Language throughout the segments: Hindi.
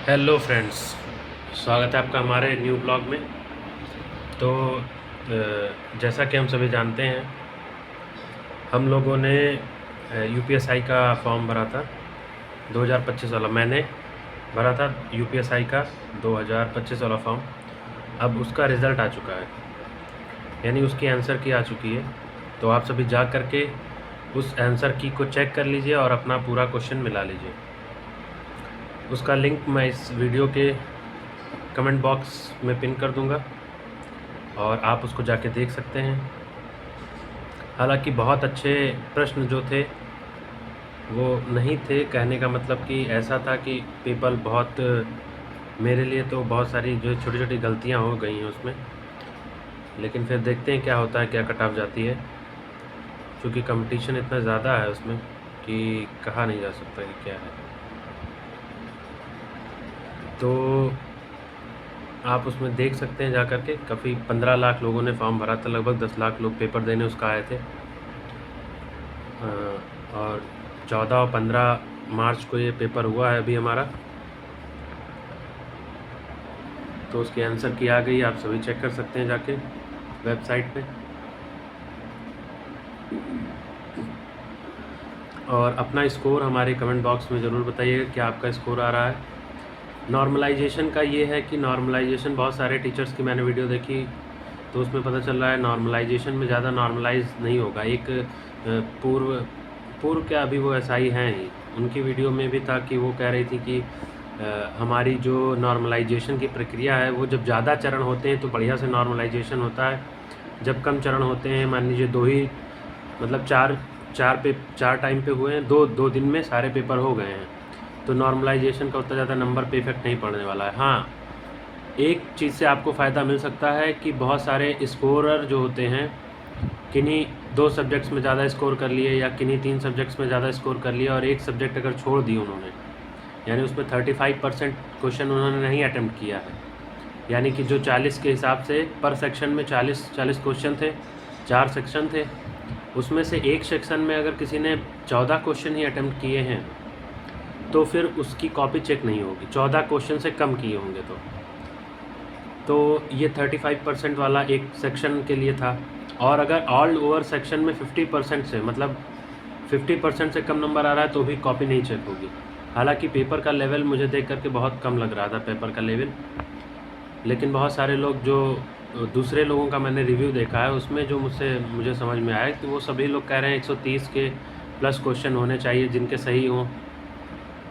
हेलो फ्रेंड्स, स्वागत है आपका हमारे न्यू ब्लॉग में। तो जैसा कि हम सभी जानते हैं, हम लोगों ने यूपीएसआई का फॉर्म भरा था 2025 वाला। मैंने भरा था यूपीएसआई का 2025 वाला फॉर्म। अब उसका रिज़ल्ट आ चुका है, यानी उसकी आंसर की आ चुकी है। तो आप सभी जा कर के उस आंसर की को चेक कर लीजिए और अपना पूरा क्वेश्चन मिला लीजिए। उसका लिंक मैं इस वीडियो के कमेंट बॉक्स में पिन कर दूंगा और आप उसको जाके देख सकते हैं। हालांकि बहुत अच्छे प्रश्न जो थे वो नहीं थे, कहने का मतलब कि ऐसा था कि पेपर बहुत, मेरे लिए तो बहुत सारी जो छोटी छोटी गलतियां हो गई हैं उसमें। लेकिन फिर देखते हैं क्या होता है, क्या कट ऑफ जाती है, क्योंकि कंपटीशन इतना ज़्यादा है उसमें कि कहा नहीं जा सकता कि क्या है। तो आप उसमें देख सकते हैं जा कर के, काफ़ी 15 लाख लोगों ने फॉर्म भरा था, लगभग 10 लाख लोग पेपर देने उसका आए थे। और 14 और 15 मार्च को ये पेपर हुआ है अभी हमारा। तो उसके आंसर की आ गई, आप सभी चेक कर सकते हैं जाके वेबसाइट पे। और अपना स्कोर हमारे कमेंट बॉक्स में ज़रूर बताइएगा कि आपका स्कोर आ रहा है। नॉर्मलाइजेशन का ये है कि नॉर्मलाइजेशन, बहुत सारे टीचर्स की मैंने वीडियो देखी तो उसमें पता चल रहा है नॉर्मलाइजेशन में ज़्यादा नॉर्मलाइज नहीं होगा। एक पूर्व पूर्व क्या, अभी वो एसआई हैं ही, उनकी वीडियो में भी था कि वो कह रही थी कि हमारी जो नॉर्मलाइजेशन की प्रक्रिया है वो जब ज़्यादा चरण होते हैं तो बढ़िया से नॉर्मलाइजेशन होता है। जब कम चरण होते हैं, मान लीजिए दो ही, मतलब चार टाइम पे हुए हैं, दो दिन में सारे पेपर हो गए हैं, तो नॉर्मलाइजेशन का उतना ज़्यादा नंबर पे इफेक्ट नहीं पड़ने वाला है। हाँ, एक चीज़ से आपको फ़ायदा मिल सकता है कि बहुत सारे स्कोरर जो होते हैं, किन्हीं 2 सब्जेक्ट्स में ज़्यादा स्कोर कर लिए या किन्हीं 3 सब्जेक्ट्स में ज़्यादा स्कोर कर लिया और एक सब्जेक्ट अगर छोड़ दी उन्होंने, यानी उसमें 35% क्वेश्चन उन्होंने नहीं अटैम्प्ट किया है, यानी कि जो 40 के हिसाब से पर सेक्शन में 40 क्वेश्चन थे, 4 सेक्शन थे, उसमें से एक सेक्शन में अगर किसी ने 14 क्वेश्चन ही अटैम्प्ट किए हैं तो फिर उसकी कॉपी चेक नहीं होगी, 14 क्वेश्चन से कम किए होंगे तो ये 35% वाला एक सेक्शन के लिए था। और अगर ऑल ओवर सेक्शन में 50% से, मतलब 50% से कम नंबर आ रहा है तो भी कॉपी नहीं चेक होगी। हालांकि पेपर का लेवल मुझे देख करके बहुत कम लग रहा था, पेपर का लेवल, लेकिन बहुत सारे लोग, जो दूसरे लोगों का मैंने रिव्यू देखा है उसमें जो मुझे समझ में आया कि वो सभी लोग कह रहे हैं 130 के प्लस क्वेश्चन होने चाहिए, जिनके सही हों,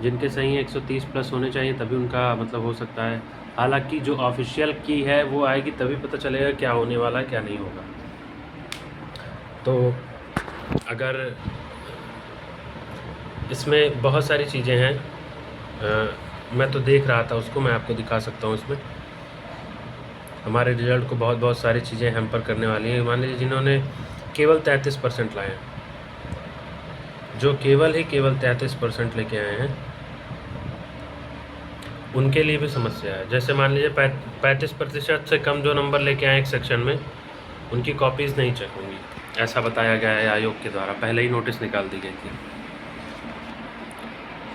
जिनके सही हैं 130 प्लस होने चाहिए, तभी उनका मतलब हो सकता है। हालांकि जो ऑफिशियल की है वो आएगी तभी पता चलेगा क्या होने वाला है, क्या नहीं होगा। तो अगर इसमें बहुत सारी चीज़ें हैं, मैं तो देख रहा था उसको, मैं आपको दिखा सकता हूँ। इसमें हमारे रिजल्ट को बहुत सारी चीज़ें हैम्पर करने वाली हैं। मान लीजिए जिन्होंने केवल 33% लाए हैं, जो केवल 33% लेके आए हैं, उनके लिए भी समस्या है। जैसे मान लीजिए 35% से कम जो नंबर लेके आए एक सेक्शन में, उनकी कॉपीज़ नहीं चेक होंगी, ऐसा बताया गया है आयोग के द्वारा, पहले ही नोटिस निकाल दी गई थी।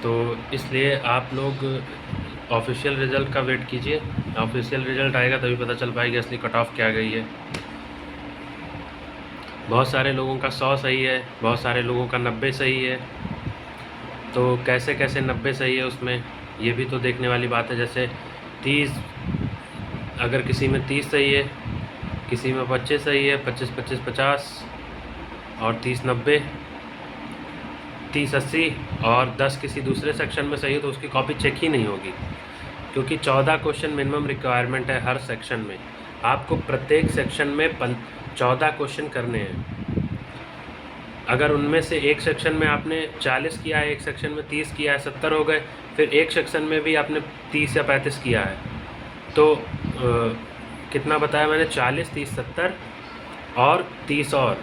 तो इसलिए आप लोग ऑफिशियल रिज़ल्ट का वेट कीजिए, ऑफिशियल रिज़ल्ट आएगा तभी पता चल पाएगी असली कट ऑफ क्या गई है। बहुत सारे लोगों का 100 सही है, बहुत सारे लोगों का 90 सही है, तो कैसे कैसे 90 सही है उसमें, ये भी तो देखने वाली बात है। जैसे 30, अगर किसी में 30 सही है, किसी में 25 सही है, 25 50 और 30 90, 30 80 और 10 किसी दूसरे सेक्शन में सही है, तो उसकी कॉपी चेक ही नहीं होगी, क्योंकि 14 क्वेश्चन मिनिमम रिक्वायरमेंट है हर सेक्शन में। आपको प्रत्येक सेक्शन में 14 क्वेश्चन करने हैं। अगर उनमें से एक सेक्शन में आपने 40 किया है, एक सेक्शन में 30 किया है, 70 हो गए, फिर एक सेक्शन में भी आपने 30 या 35 किया है, तो कितना बताया मैंने, 40 30 70 और 30 और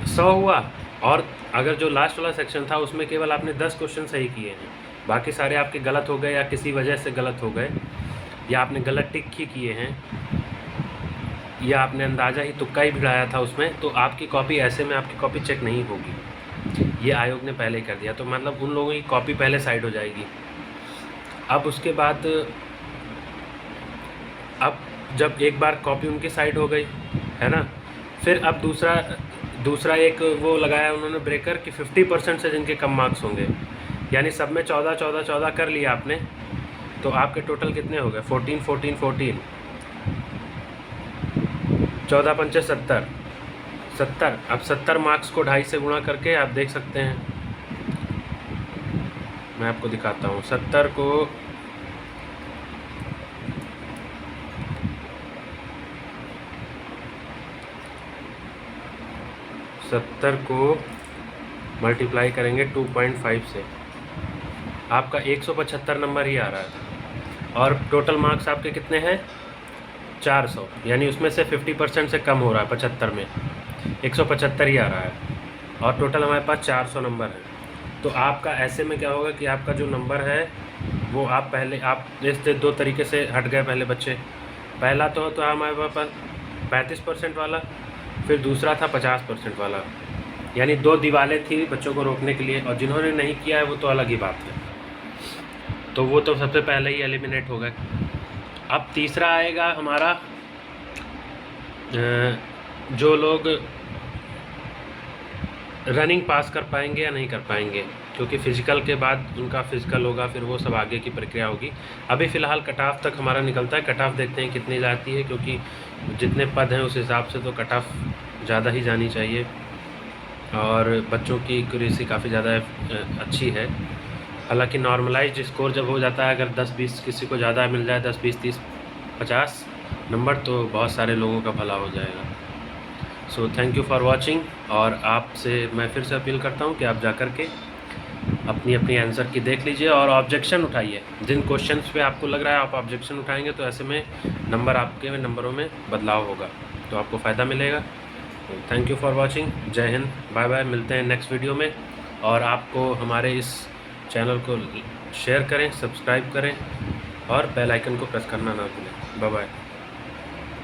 100 हुआ। और अगर जो लास्ट वाला सेक्शन था उसमें केवल आपने 10 क्वेश्चन सही किए हैं, बाकी सारे आपके गलत हो गए या किसी वजह से गलत हो गए, या आपने गलत टिक ही किए हैं, या आपने अंदाज़ा ही तुक्का ही भिड़ाया था उसमें, तो आपकी कॉपी, ऐसे में आपकी कॉपी चेक नहीं होगी। ये आयोग ने पहले ही कर दिया, तो मतलब उन लोगों की कॉपी पहले साइड हो जाएगी। अब उसके बाद अब जब एक बार कॉपी उनकी साइड हो गई है ना, फिर अब दूसरा एक वो लगाया उन्होंने ब्रेकर कि 50% से जिनके कम मार्क्स होंगे, यानी सब में 14 14 14 कर लिया आपने, तो आपके टोटल कितने हो गए 14 14 14, 14 पंचे 70 70। अब 70 मार्क्स को 2.5 से गुणा करके आप देख सकते हैं, मैं आपको दिखाता हूँ। 70 को मल्टीप्लाई करेंगे 2.5 से, आपका 175 नंबर ही आ रहा है। और टोटल मार्क्स आपके कितने हैं 400, यानी उसमें से 50% से कम हो रहा है 75 में, 175 ही आ रहा है, और टोटल हमारे पास 400 नंबर है। तो आपका ऐसे में क्या होगा कि आपका जो नंबर है वो आप पहले आप जैसे 2 तरीके से हट गए पहले बच्चे। पहला तो हमारे पास 35% वाला, फिर दूसरा था 50% वाला, यानी 2 दीवारें थी बच्चों को रोकने के लिए, और जिन्होंने नहीं किया है वो तो अलग ही बात है, तो वो तो सबसे पहले ही एलिमिनेट हो गए। अब तीसरा आएगा हमारा जो लोग रनिंग पास कर पाएंगे या नहीं कर पाएंगे, क्योंकि फ़िज़िकल के बाद उनका फ़िज़िकल होगा, फिर वो सब आगे की प्रक्रिया होगी। अभी फ़िलहाल कट ऑफ तक हमारा निकलता है, कट ऑफ देखते हैं कितनी जाती है, क्योंकि जितने पद हैं उस हिसाब से तो कट ऑफ ज़्यादा ही जानी चाहिए, और बच्चों की एक्यूरेसी काफ़ी ज़्यादा अच्छी है। हालांकि नॉर्मलाइज्ड स्कोर जब हो जाता है, अगर 10-20 किसी को ज़्यादा मिल जाए, 10 20 30 50 नंबर, तो बहुत सारे लोगों का भला हो जाएगा। So thank you for watching, और आपसे मैं फिर से अपील करता हूँ कि आप जा कर के अपनी आंसर की देख लीजिए और ऑब्जेक्शन उठाइए। जिन क्वेश्चंस पे आपको लग रहा है आप ऑब्जेक्शन उठाएंगे तो ऐसे में आपके नंबरों में बदलाव होगा, तो आपको फ़ायदा मिलेगा। थैंक यू फॉर वॉचिंग, जय हिंद, बाय बाय, मिलते हैं नेक्स्ट वीडियो में। और आपको हमारे इस चैनल को शेयर करें, सब्सक्राइब करें, और बेल आइकन को प्रेस करना ना भूलें। Bye bye.